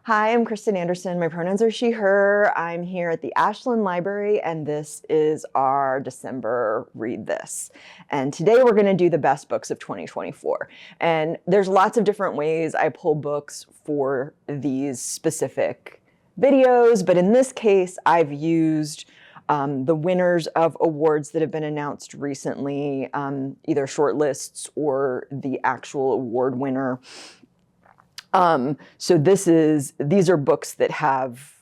Hi, I'm Kristen Anderson. My pronouns are she, her. I'm here at the Ashland Library, and this is our December Read This. And today we're going to do the best books of 2024. And there's lots of different ways I pull books for these specific videos, but in this case, I've used the winners of awards that have been announced recently, either shortlists or the actual award winner. So these are books that have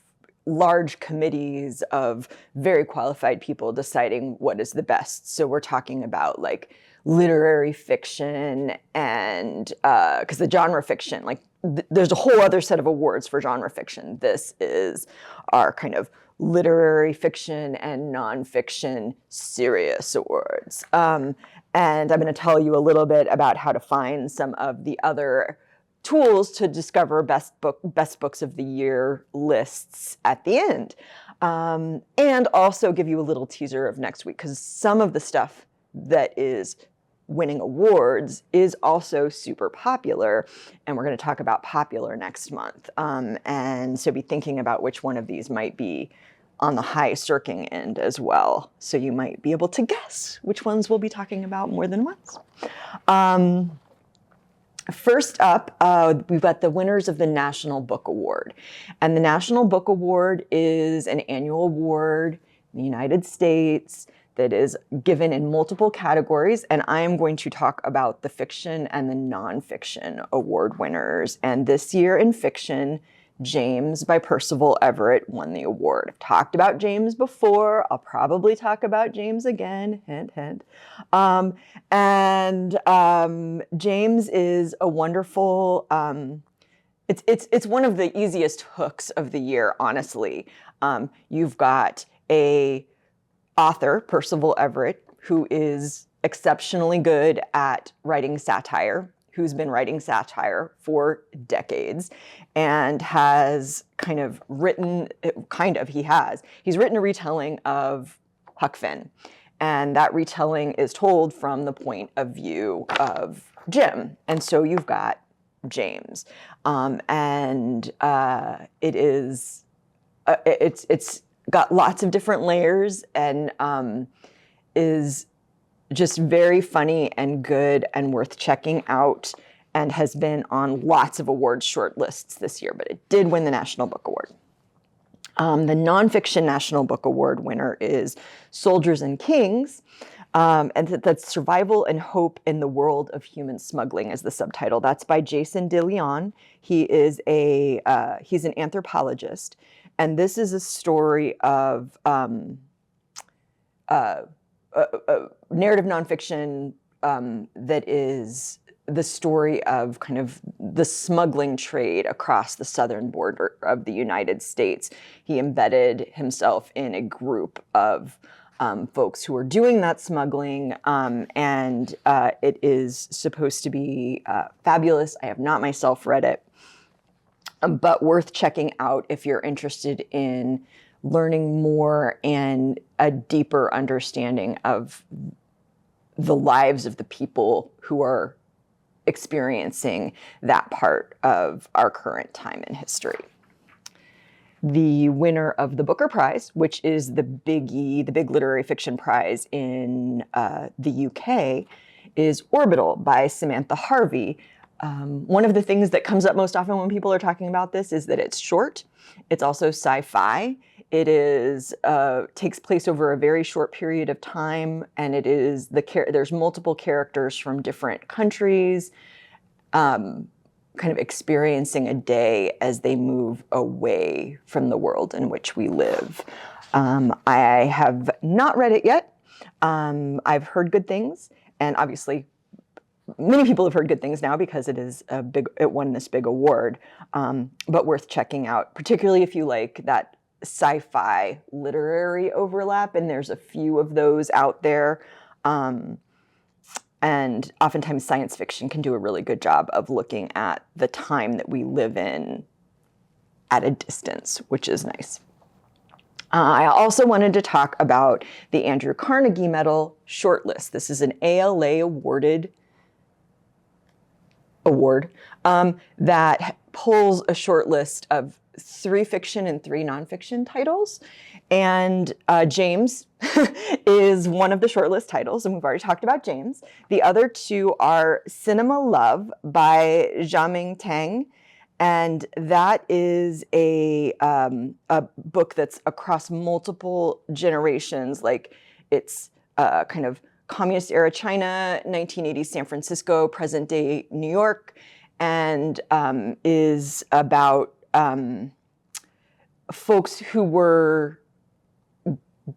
large committees of very qualified people deciding what is the best. So we're talking about like literary fiction and because the genre fiction, like there's a whole other set of awards for genre fiction. This is our kind of literary fiction and nonfiction serious awards. And I'm going to tell you a little bit about how to find some of the other tools to discover best books of the year lists at the end. And also give you a little teaser of next week, because some of the stuff that is winning awards is also super popular, and we're going to talk about popular next month. And so be thinking about which one of these might be on the high circling end as well. So you might be able to guess which ones we'll be talking about more than once. First up, we've got the winners of the National Book Award. And the National Book Award is an annual award in the United States that is given in multiple categories. And I am going to talk about the fiction and the nonfiction award winners. And this year in fiction, James by Percival Everett won the award. I've talked about James before. I'll probably talk about James again, hint, hint. James is a wonderful, it's one of the easiest hooks of the year, honestly. You've got a author, Percival Everett, who is exceptionally good at writing satire, who's been writing satire for decades and has he's written a retelling of Huck Finn. And that retelling is told from the point of view of Jim. And so you've got James. It's got lots of different layers and is just very funny and good and worth checking out, and has been on lots of awards shortlists this year, but it did win the National Book Award. The nonfiction National Book Award winner is Soldiers and Kings, and that's Survival and Hope in the World of Human Smuggling is the subtitle. That's by Jason DeLeon. He is he's an anthropologist, and this is a story of narrative nonfiction that is the story of kind of the smuggling trade across the southern border of the United States. He embedded himself in a group of folks who are doing that smuggling, and it is supposed to be fabulous. I have not myself read it, but worth checking out if you're interested in learning more and a deeper understanding of the lives of the people who are experiencing that part of our current time in history. The winner of the Booker Prize, which is the big literary fiction prize in the UK, is Orbital by Samantha Harvey. One of the things that comes up most often when people are talking about this is that it's short. It's also sci-fi. It takes place over a very short period of time, and there's multiple characters from different countries, kind of experiencing a day as they move away from the world in which we live. I have not read it yet. I've heard good things, and obviously many people have heard good things now because it won this big award, but worth checking out, particularly if you like that sci-fi literary overlap, and there's a few of those out there. And oftentimes science fiction can do a really good job of looking at the time that we live in at a distance, which is nice. I also wanted to talk about the Andrew Carnegie Medal shortlist. This is an ALA award that pulls a short list of 3 fiction and 3 nonfiction titles. And James is one of the shortlist titles, and we've already talked about James. The other 2 are Cinema Love by Jiaming Tang, and that is a book that's across multiple generations. Like, it's kind of communist era China, 1980s San Francisco, present day New York, and is about folks who were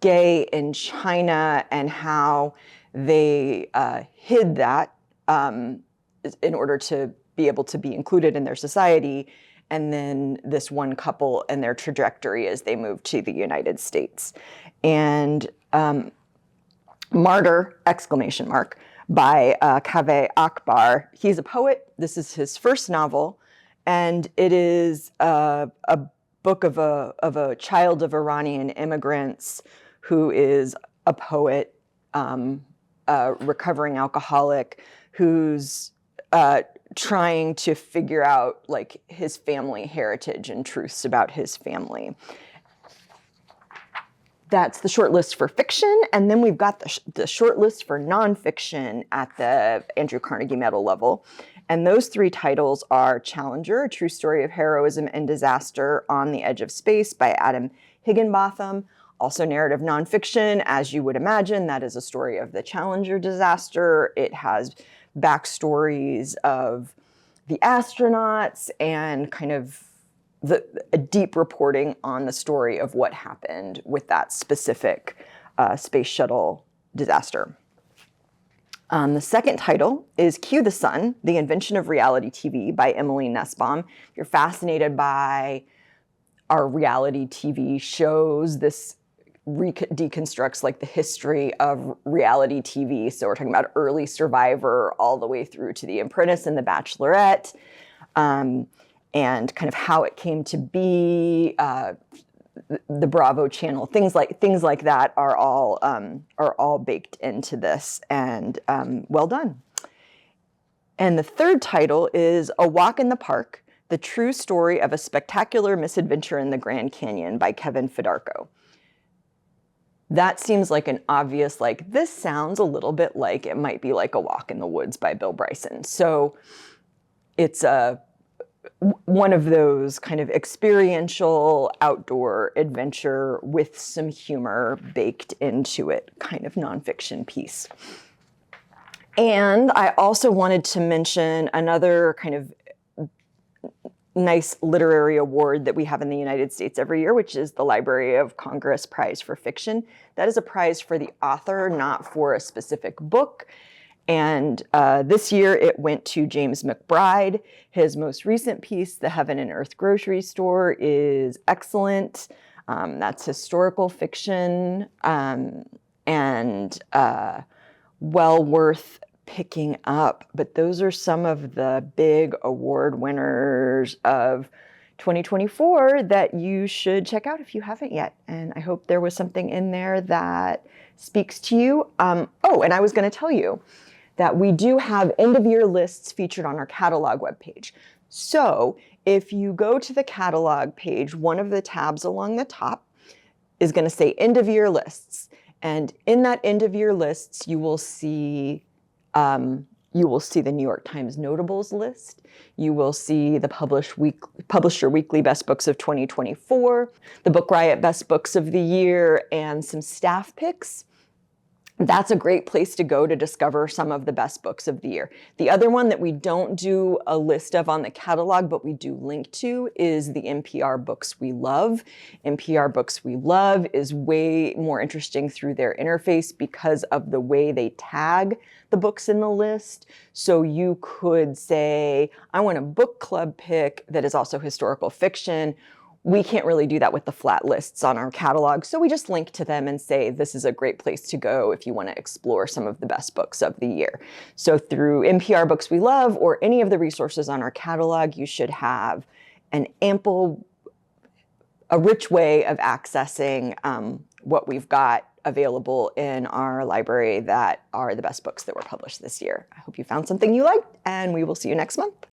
gay in China and how they hid that in order to be able to be included in their society, and then this one couple and their trajectory as they moved to the United States. And Martyr, ! By Kaveh Akbar. He's a poet. This is his first novel, and it is a book of a child of Iranian immigrants who is a poet, a recovering alcoholic, who's trying to figure out like his family heritage and truths about his family. That's the short list for fiction, and then we've got the short list for nonfiction at the Andrew Carnegie Medal level. And those 3 titles are Challenger, A True Story of Heroism and Disaster on the Edge of Space by Adam Higginbotham. Also narrative nonfiction, as you would imagine, that is a story of the Challenger disaster. It has backstories of the astronauts and kind of a deep reporting on the story of what happened with that specific space shuttle disaster. The second title is Cue the Sun, The Invention of Reality TV by Emily Nussbaum. If you're fascinated by our reality TV shows, this deconstructs like the history of reality TV. So we're talking about early Survivor all the way through to The Apprentice and The Bachelorette, and kind of how it came to be, the Bravo channel, things like that are all baked into this, and well done. And the third title is A Walk in the Park, The True Story of a Spectacular Misadventure in the Grand Canyon by Kevin Fidarko. That seems like an obvious, like, this sounds a little bit like it might be like A Walk in the Woods by Bill Bryson. So it's one of those kind of experiential outdoor adventure with some humor baked into it kind of nonfiction piece. And I also wanted to mention another kind of nice literary award that we have in the United States every year, which is the Library of Congress Prize for Fiction. That is a prize for the author, not for a specific book. And this year it went to James McBride. His most recent piece, The Heaven and Earth Grocery Store, is excellent. That's historical fiction, and well worth picking up. But those are some of the big award winners of 2024 that you should check out if you haven't yet. And I hope there was something in there that speaks to you. Oh, and I was going to tell you that we do have end-of-year lists featured on our catalog webpage. So if you go to the catalog page, one of the tabs along the top is going to say end-of-year lists. And in that end-of-year lists, you will see the New York Times Notables list. You will see the Publisher Weekly Best Books of 2024, the Book Riot Best Books of the Year, and some staff picks. That's a great place to go to discover some of the best books of the year. The other one that we don't do a list of on the catalog, but we do link to, is the NPR Books We Love. NPR Books We Love is way more interesting through their interface because of the way they tag the books in the list. So you could say, I want a book club pick that is also historical fiction. We can't really do that with the flat lists on our catalog, so we just link to them and say this is a great place to go if you want to explore some of the best books of the year. So through NPR Books We Love or any of the resources on our catalog, you should have a rich way of accessing what we've got available in our library that are the best books that were published this year. I hope you found something you liked, and we will see you next month.